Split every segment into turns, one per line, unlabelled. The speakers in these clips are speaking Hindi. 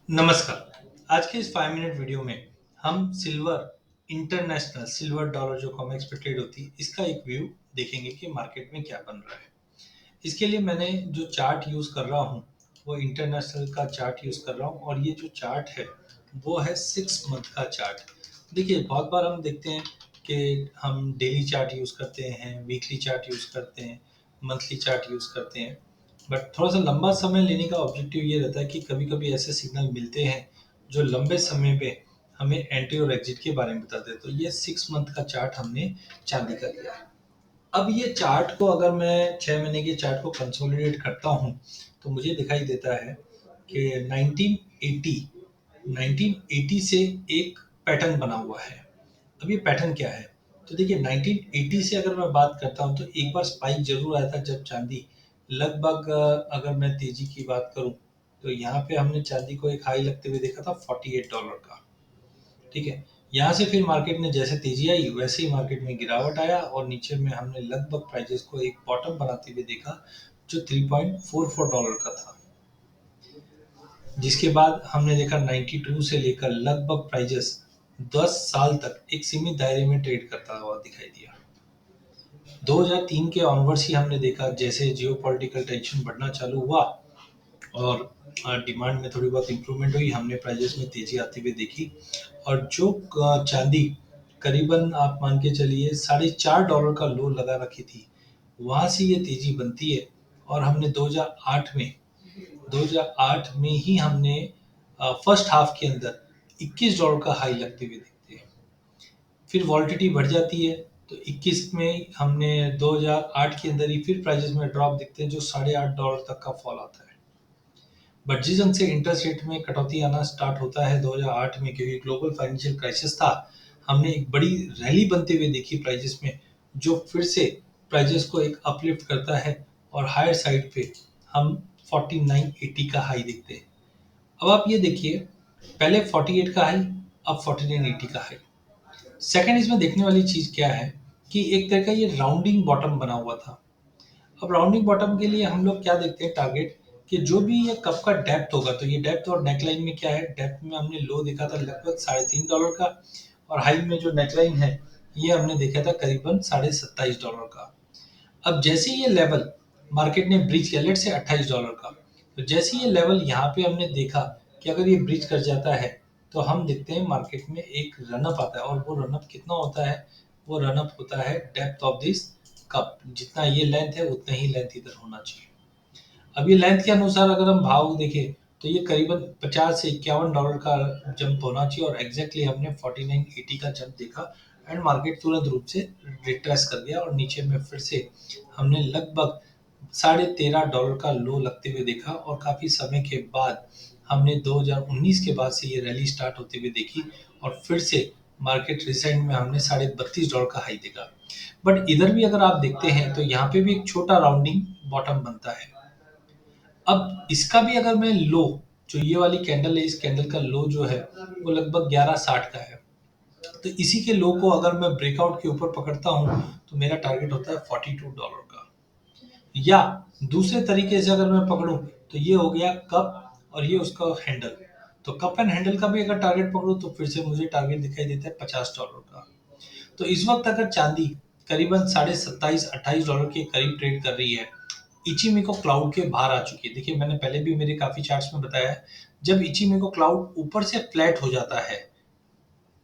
नमस्कार। आज के इस 5 मिनट वीडियो में हम सिल्वर इंटरनेशनल सिल्वर डॉलर जो कॉमेक्स पे ट्रेड होती है इसका एक व्यू देखेंगे कि मार्केट में क्या बन रहा है। इसके लिए मैंने जो चार्ट यूज़ कर रहा हूँ वो इंटरनेशनल का चार्ट यूज़ कर रहा हूँ और ये जो चार्ट है वो है 6 मंथ का चार्ट। देखिए बहुत बार हम देखते हैं कि हम डेली चार्ट यूज़ करते हैं, वीकली चार्ट यूज़ करते हैं, मंथली चार्ट यूज़ करते हैं। बट थोड़ा-सा लंबा समय लेने का ऑब्जेक्टिव ये रहता है कि कभी-कभी ऐसे सिग्नल मिलते हैं, जो लंबे समय पे हमें एंट्री और एग्ज़िट के बारे में बताते हैं। तो ये 6 मंथ का चार्ट हमने चांदी का लिया है। अब ये चार्ट को अगर मैं 6 महीने के चार्ट को कंसोलिडेट करता हूँ, तो मुझे दिखाई देता है कि 1980 1980 से एक पैटर्न बना हुआ है। अब ये पैटर्न क्या है? तो देखिए 1980 से अगर मैं बात करता हूँ तो एक बार स्पाइक ज़रूर आया था जब चाँदी लगभग अगर मैं तेज़ी की बात करूँ तो यहाँ पे हमने चाँदी को एक हाई लगते हुए देखा था $48 का, ठीक है? यहाँ से फिर मार्केट ने जैसे तेज़ी आई वैसे ही मार्केट में गिरावट आया और नीचे में हमने लगभग प्राइसेज़ को एक बॉटम बनाते हुए देखा जो $3.44 का था। जिसके बाद हमने देखा 92 से लेकर लगभग प्राइसेज़ 10 साल तक एक सीमित दायरे में ट्रेड करता हुआ दिखाई दिया। 2003 के ऑनवर्ड्स ही हमने देखा जैसे जियोपॉलिटिकल टेंशन बढ़ना चालू हुआ और डिमांड में थोड़ी बहुत इम्प्रूवमेंट हुई, हमने प्राइसेस में तेजी आती हुई देखी और जो चांदी करीबन आप मान के चलिए $4.5 का लो लगा रखी थी, वहां से ये तेजी बनती है और हमने 2008 में ही हमने फर्स्ट हाफ के अंदर $21 का हाई लगते हुए देखते हैं। फिर वॉलिटिलिटी बढ़ जाती है तो 21 में हमने 2008 के अंदर ही फिर प्राइसेस में ड्रॉप दिखते हैं जो $8.5 तक का फॉल आता है। बट जिस ढंग से इंटरेस्ट रेट में कटौती आना स्टार्ट होता है 2008 में क्योंकि ग्लोबल फाइनेंशियल क्राइसिस था, हमने एक बड़ी रैली बनते हुए देखी प्राइसेस में जो फिर से प्राइसेस को एक अपलिफ्ट करता है और हायर साइड पे हम 4980 का हाई देखते हैं। अब आप ये देखिए पहले 48 का हाई, अब 4980 का हाई। सेकंड इसमें देखने वाली चीज़ क्या है कि एक तरह का ये राउंडिंग बॉटम बना हुआ था। अब राउंडिंग बॉटम के लिए हम लोग क्या देखते हैं टारगेट कि जो भी ये कप का डेप्थ होगा तो ये डेप्थ और नेकलाइन में क्या है, डेप्थ में हमने लो देखा था लगभग $3.5 का और हाई में जो नेकलाइन है ये हमने देखा था करीबन $27.5 का। अब जैसे ये लेवल मार्केट ने ब्रीच किया लेट से $28 का, तो जैसे ये लेवल यहाँ पे हमने देखा कि अगर ये ब्रीच कर जाता है तो हम देखते हैं मार्केट में एक रनअप आता है और वो रनअप कितना होता है, वो रनअप होता है डेप्थ ऑफ दिस कप, जितना ये लेंथ है उतना ही लेंथ इधर होना चाहिए। अब ये लेंथ के अनुसार अगर हम भाव देखें तो ये करीबन 50 से $51 का जंप होना चाहिए और एग्जैक्टली हमने 4980 का जंप देखा एंड मार्केट तुरंत रूप से रिट्रेस कर गया और नीचे में फिर से हमने लगभग $13.5 का लो लगते हुए देखा और काफी समय के बाद हमने 2019 के बाद से ये रैली स्टार्ट होते हुए देखी और फिर से मार्केट रिसेंट में हमने $32.5 का हाई देखा। बट इधर भी अगर आप देखते हैं तो यहाँ पे भी एक छोटा राउंडिंग बॉटम बनता है। अब इसका भी अगर मैं लो, जो ये वाली कैंडल है इस कैंडल का लो जो है वो लगभग 1160 का है। तो इसी के लो को अगर मैं ब्रेकआउट के ऊपर पकड़ता हूँ तो मेरा टारगेट होता है $42 का। या दूसरे तरीके से अगर मैं पकड़ूं तो ये हो गया कप और ये उसका हैंडल। तो कप एंड हैंडल का भी अगर टारगेट पकड़ूं तो फिर से मुझे टारगेट दिखाई देता है $50 का। तो इस वक्त अगर चांदी करीबन 27-28 $28 के करीब ट्रेड कर रही है, इचिमिको क्लाउड के बाहर आ चुकी है। देखिए मैंने पहले भी मेरे काफी चार्ट्स में बताया है, जब इचिमिको क्लाउड ऊपर से फ्लैट हो जाता है,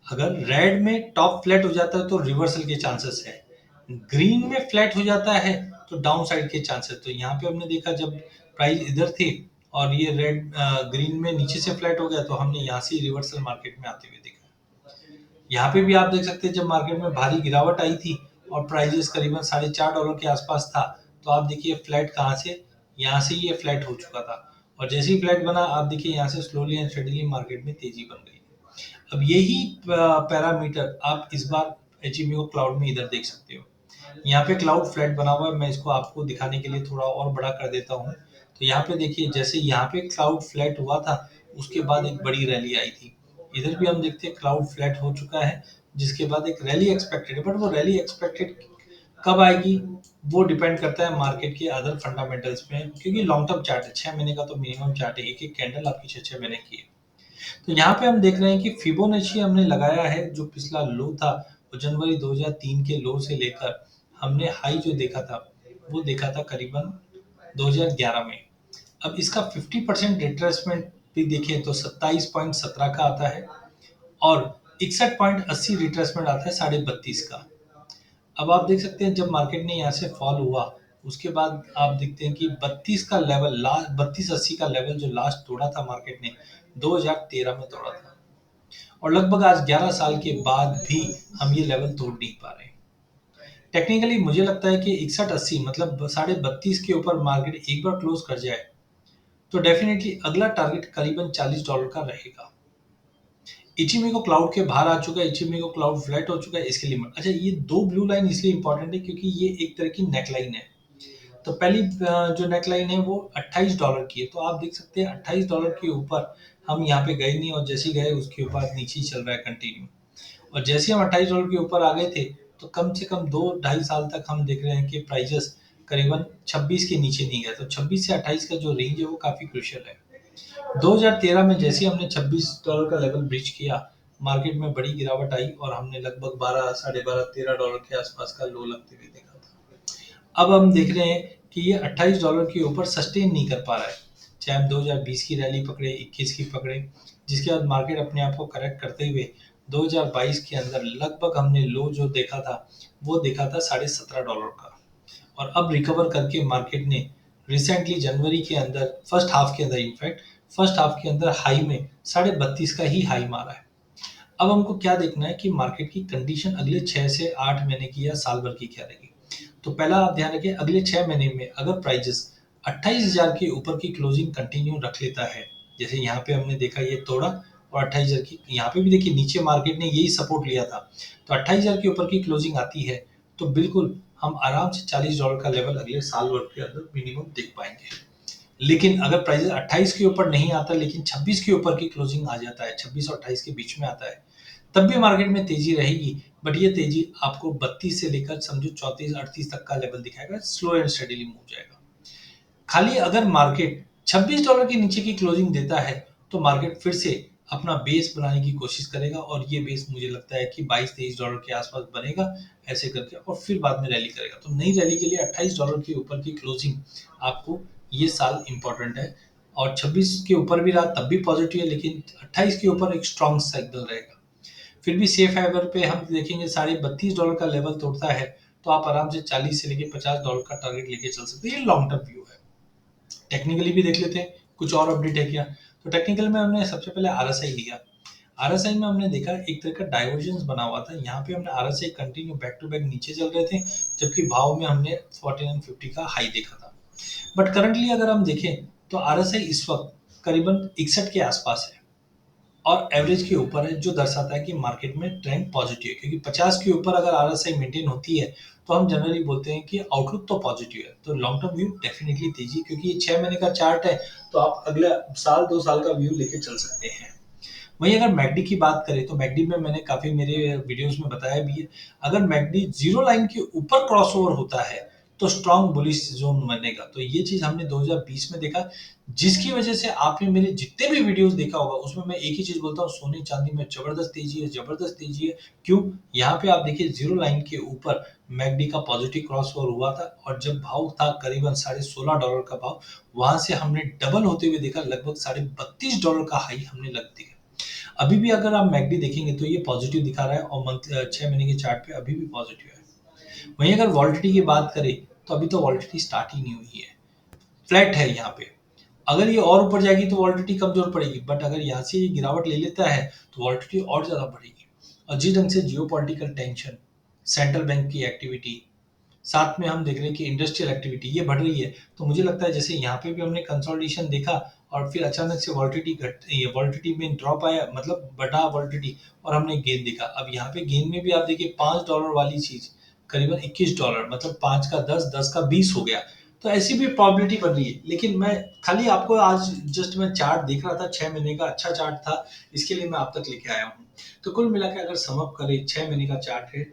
अगर रेड में टॉप फ्लैट हो जाता है तो रिवर्सल के चांसेस है, ग्रीन में फ्लैट हो जाता है तो डाउन साइड के चांसेस। तो यहाँ पे हमने देखा जब प्राइस इधर थी और ये रेड ग्रीन में नीचे से फ्लैट हो गया तो हमने यहाँ से रिवर्सल मार्केट में आते हुए देखा। यहाँ पे भी आप देख सकते हैं जब मार्केट में भारी गिरावट आई थी और प्राइजेस करीबन $4.5 के आसपास था, तो आप देखिए फ्लैट कहाँ से, यहाँ से ये फ्लैट हो चुका था और जैसे ही फ्लैट बना आप देखिए यहाँ से स्लोली एंड स्टेडीली मार्केट में तेजी बन गई। अब यही पैरामीटर आप इस बार एचईबीओ क्लाउड में इधर देख सकते हो। यहाँ पे क्लाउड फ्लैट बना हुआ है, मैं इसको आपको दिखाने के लिए थोड़ा और बड़ा कर देता हूँ। तो यहाँ पे देखिए जैसे यहाँ पे क्लाउड फ्लैट हुआ था उसके बाद एक बड़ी रैली आई थी। इधर भी हम देखते हैं क्लाउड फ्लैट हो चुका है जिसके बाद एक रैली एक्सपेक्टेड है, बट वो रैली एक्सपेक्टेड कब आएगी वो डिपेंड करता है मार्केट के अदर फंडामेंटल्स पे, क्योंकि लॉन्ग टर्म चार्ट है, 6 महीने का तो मिनिमम चार्ट है, एक एक कैंडल आपकी 6 महीने की है। तो यहाँ पे हम देख रहे हैं कि फिबोनाची हमने लगाया है, जो पिछला लो था वो जनवरी 2003 के लो से लेकर हमने हाई जो देखा था वो देखा था करीबन 2011 में। अब इसका 50% रिट्रेसमेंट भी देखें तो 27.17 का आता है और 61.80 रिट्रेसमेंट आता है 32.5 का। अब आप देख सकते हैं जब मार्केट ने यहाँ से फॉल हुआ उसके बाद आप देखते हैं कि 32 का लेवल, लास्ट 32.80 का लेवल जो लास्ट तोड़ा था मार्केट ने 2013 में तोड़ा था, और लगभग आज 11 साल के बाद भी हम ये लेवल तोड़ नहीं पा रहे हैं। टेक्निकली मुझे लगता है कि 61-80 मतलब 32.5 के ऊपर मार्केट एक बार क्लोज कर जाए तो डेफिनेटली अगला टारगेट करीबन $40 का रहेगा। इचिमिको क्लाउड के बाहर आ चुका है, इचिमिको क्लाउड फ्लैट हो चुका है, इसके लिए अच्छा ये दो ब्लू लाइन इसलिए इंपॉर्टेंट है क्योंकि ये एक तरह की नेकलाइन है। तो पहली जो नेकलाइन है वो $28 की है, तो आप देख सकते हैं $28 के ऊपर हम यहाँ पे गए नहीं, और जैसे ही गए उसके ऊपर नीचे ही चल रहा है कंटिन्यू। और जैसे हम $28 के ऊपर आ गए थे तो कम से कम 2 ढाई साल तक हम देख रहे हैं कि प्राइजेस करीबन 26 के नीचे नहीं गए। तो 26 से 28 का जो रेंज है वो काफी क्रुशियल है। 2013 में जैसे ही हमने $26 का लेवल ब्रीच किया, मार्केट में बड़ी गिरावट आई और हमने लगभग 12, साढ़े 12, $13 के आसपास का लो लगते हुए देखा था। अब हम देख रहे हैं कि ये $28 के ऊपर सस्टेन नहीं कर पा रहा है, चाहे हम 2020 की रैली पकड़े, 21 की पकड़े, जिसके बाद मार्केट अपने आप को करेक्ट करते हुए 2022 के अंदर लगभग हमने लो जो देखा था वो देखा था $17.5 का, और अब रिकवर करके मार्केट ने रिसेंटली जनवरी के अंदर फर्स्ट हाफ के अंदर इनफैक्ट फर्स्ट हाफ के अंदर हाई में 32.5 का ही हाई मारा है। अब हमको क्या देखना है कि मार्केट की कंडीशन अगले 6 से 8 महीने की या साल भर की क्या रहेगी। तो पहला आप ध्यान रखें, अगले 6 महीने में अगर प्राइजेस 28,000 के ऊपर की क्लोजिंग कंटिन्यू रख लेता है, जैसे यहाँ पे हमने देखा ये तोड़ा और 28,000 की, यहाँ पे भी देखिए नीचे मार्केट ने यही सपोर्ट लिया था, तो 28,000 के ऊपर की क्लोजिंग आती है तो बिल्कुल हम आराम से $40 का लेवल अगले साल भर के अंदर मिनिमम देख पाएंगे। लेकिन अगर प्राइस 28 के ऊपर नहीं आता लेकिन 26 के ऊपर की क्लोजिंग आ जाता है, 26 और 28 के बीच में आता है, तब भी मार्केट में तेजी रहेगी, बट ये तेजी आपको 32 से लेकर समझो 34-38 तक का लेवल दिखाएगा, स्लो एंड स्टेडीली मूव जाएगा। खाली अगर मार्केट $26 के नीचे की क्लोजिंग देता है तो मार्केट फिर से अपना बेस बनाने की कोशिश करेगा, और ये बेस मुझे लगता है कि $22-23 के आसपास बनेगा ऐसे करके, और फिर बाद में रैली करेगा। तो नई रैली के लिए $28 के ऊपर की क्लोजिंग आपको ये साल इंपॉर्टेंट है, और 26 के ऊपर भी रहा तब भी पॉजिटिव है, लेकिन 28 के ऊपर एक स्ट्रॉन्ग सिग्नल रहेगा। फिर भी सेफ हेवर पे हम देखेंगे $32.5 का लेवल तोड़ता है तो आप आराम से 40 से लेके $50 का टारगेट लेके चल सकते हैं। ये लॉन्ग टर्म व्यू है। टेक्निकली भी देख लेते हैं कुछ और अपडेट है क्या। तो टेक्निकल में हमने सबसे पहले आरएसआई लिया। आरएसआई में हमने देखा एक तरह का डाइवर्जेंस बना हुआ था, यहाँ पे हमने RSI continue back to back नीचे चल रहे थे, जबकि भाव में हमने 4950 का हाई देखा था। बट करंटली अगर हम देखें तो आरएसआई इस वक्त करीबन 61 के आसपास है और एवरेज के ऊपर है, जो दर्शाता है कि मार्केट में ट्रेंड पॉजिटिव है, क्योंकि 50 के ऊपर अगर आरएसआई मेंटेन होती है तो हम जनरली बोलते हैं कि आउटलुक तो पॉजिटिव है। तो लॉन्ग टर्म व्यू डेफिनेटली तेजी, क्योंकि ये 6 महीने का चार्ट है तो आप अगले साल 2 साल का व्यू लेके चल सकते हैं। वहीं अगर मैकडी की बात करें तो मैकडी में मैंने काफी मेरे वीडियोस में बताया भी है, अगर मैकडी जीरो लाइन के ऊपर क्रॉसओवर होता है तो स्ट्रॉन्ग बुलिश जोन बनेगा। तो ये चीज हमने 2020 में देखा, जिसकी वजह से आपने मेरे जितने भी वीडियोस देखा होगा उसमें मैं एक ही चीज बोलता हूँ, सोने चांदी में जबरदस्त तेजी है, जबरदस्त तेजी है। क्यों? यहाँ पे आप देखिए जीरो लाइन के ऊपर मैकडी का पॉजिटिव क्रॉस ओवर हुआ था, और जब भाव था करीबन $16.5 का भाव, वहां से हमने डबल होते हुए देखा, लगभग $32.5 का हाई हमने लग दिया। अभी भी अगर आप मैकडी देखेंगे तो ये पॉजिटिव दिखा रहा है, और मंथ 6 महीने के चार्ट पे अभी भी पॉजिटिव है। वहीं अगर वॉलिडिटी की बात करें तो अभी तो वॉलिडिटी स्टार्ट ही नहीं हुई है, फ्लैट है यहाँ पे। अगर ये और ऊपर जाएगी तो वॉलिडिटी कमजोर पड़ेगी, बट अगर यहाँ से ये गिरावट ले लेता है तो वॉलिडिटी और ज्यादा बढ़ेगी। और जिस ढंग से जियोपॉलिटिकल टेंशन, सेंट्रल बैंक की एक्टिविटी, साथ में हम देख रहे हैं कि इंडस्ट्रियल एक्टिविटी ये बढ़ रही है, तो मुझे लगता है जैसे यहाँ पे भी हमने कंसोलिडेशन देखा और फिर अचानक से वॉलिडिटी में ड्रॉप आया, मतलब बढ़ा वॉलिडिटी, और हमने गेन देखा। अब यहाँ पे गेन में भी आप देखिए $5 वाली चीज करीबन $21, मतलब 5 का 10, 10 का 20 हो गया। तो ऐसी भी प्रॉबिलिटी बन रही है, लेकिन मैं खाली आपको आज जस्ट मैं चार्ट देख रहा था, 6 महीने का अच्छा चार्ट था, इसके लिए मैं आप तक लेके आया हूँ। तो कुल मिला के अगर सम अप करें, 6 महीने का चार्ट है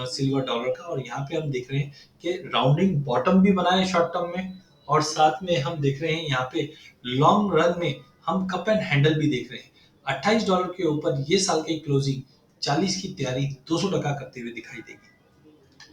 सिल्वर डॉलर का, और यहाँ पे हम देख रहे हैं कि राउंडिंग बॉटम भी बना है शॉर्ट टर्म में, और साथ में हम देख रहे हैं यहाँ पे लॉन्ग रन में हम कप एंड हैंडल भी देख रहे हैं। $28 के ऊपर ये साल की क्लोजिंग 40 की तैयारी 200% करते हुए दिखाई देगी।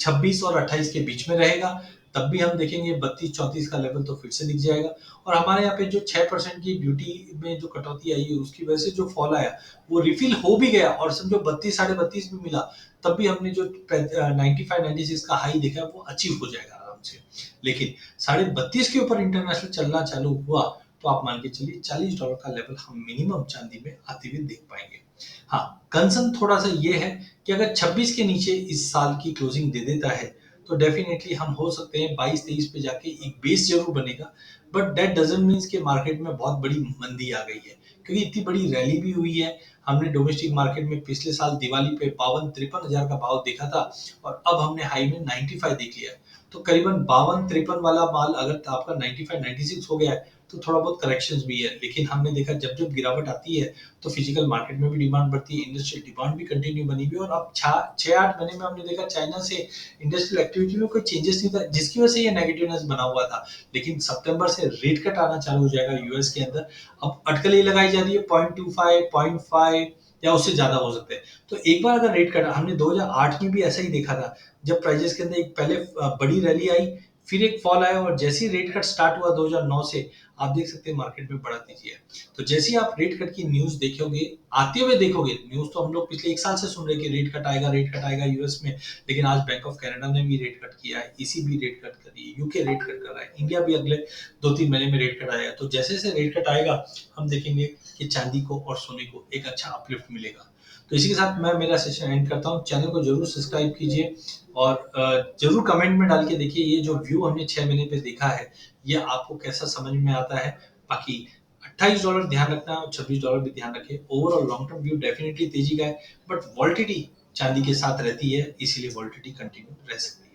26 और 28 के बीच में रहेगा, तब भी हम देखेंगे 32-34 का लेवल तो फिर से दिख जाएगा। और हमारे यहाँ पे जो 6% की ड्यूटी में जो कटौती आई है उसकी वजह से जो फॉल आया वो रिफिल हो भी गया, और समझो 32 साढ़े 32 भी मिला, तब भी हमने जो 95-96 का हाई देखा है वो अचीव हो जाएगा आराम से। लेकिन साढ़े 32 के ऊपर इंटरनेशनल चलना चालू हुआ तो आप मान के चलिए $40 का लेवल हम मिनिमम चांदी में आते हुए देख पाएंगे। हाँ, कंसर्न थोड़ा सा ये है कि अगर 26 के नीचे इस साल की क्लोजिंग दे देता है तो डेफिनेटली हम हो सकते हैं 22-23 पे जाके एक बेस जरूर बनेगा, बट दैट डजंट मीन्स कि मार्केट में बहुत बड़ी मंदी आ गई है, क्योंकि इतनी बड़ी रैली भी हुई है। हमने डोमेस्टिक मार्केट में पिछले साल दिवाली पे 52-53 हजार का भाव देखा था, और अब हमने हाई में 95 देख लिया है। तो करीबन 52-53 वाला माल अगर आपका 95-96 हो गया है तो थोड़ा बहुत करेक्शंस भी है, लेकिन हमने देखा जब जब गिरावट आती है तो फिजिकल मार्केट में भी डिमांड बढ़ती है, इंडस्ट्रियल डिमांड भी कंटिन्यू बनी हुई है। और अब 6-8 महीने में हमने देखा चाइना से इंडस्ट्रियल एक्टिविटी में कोई चेंजेस नहीं था, जिसकी वजह से ये नेगेटिवनेस बना हुआ था। लेकिन सितंबर से रेट कट आना चालू हो जाएगा यूएस के अंदर। अब अटकल ये लगाई जा रही है 0.25 0.5 या उससे ज्यादा हो सकते हैं। तो एक बार अगर रेट कट, हमने 2008 में भी ऐसा ही देखा था, जब प्राइजेस के अंदर एक पहले बड़ी रैली आई, फिर एक फॉल आया, और जैसे ही रेट कट स्टार्ट हुआ 2009 से, आप देख सकते हैं मार्केट में बढ़ा तेजी है। तो जैसे ही आप रेट कट की न्यूज देखोगे, आते हुए देखोगे, न्यूज तो हम लोग पिछले एक साल से सुन रहे हैं कि रेट कट आएगा यूएस में, लेकिन आज बैंक ऑफ कनाडा ने भी रेट कट किया है, ईसीबी रेट कट करी है, यूके रेट कट कर रहा है, इंडिया भी अगले 2-3 महीने में रेट कट आएगा। तो जैसे जैसे रेट कट आएगा हम देखेंगे कि चांदी को और सोने को एक अच्छा अपलिफ्ट मिलेगा। तो इसी के साथ मैं मेरा सेशन एंड करता हूँ। चैनल को जरूर सब्सक्राइब कीजिए, और जरूर कमेंट में डाल के देखिए ये जो व्यू हमने 6 महीने पे देखा है ये आपको कैसा समझ में आता है। बाकी $28 ध्यान रखना और $26 भी ध्यान रखें। Overall long term view definitely तेजी का है, बट वॉलिटिलिटी चांदी के साथ रहती है, इसीलिए वॉलिटिलिटी कंटिन्यू रह सकती है।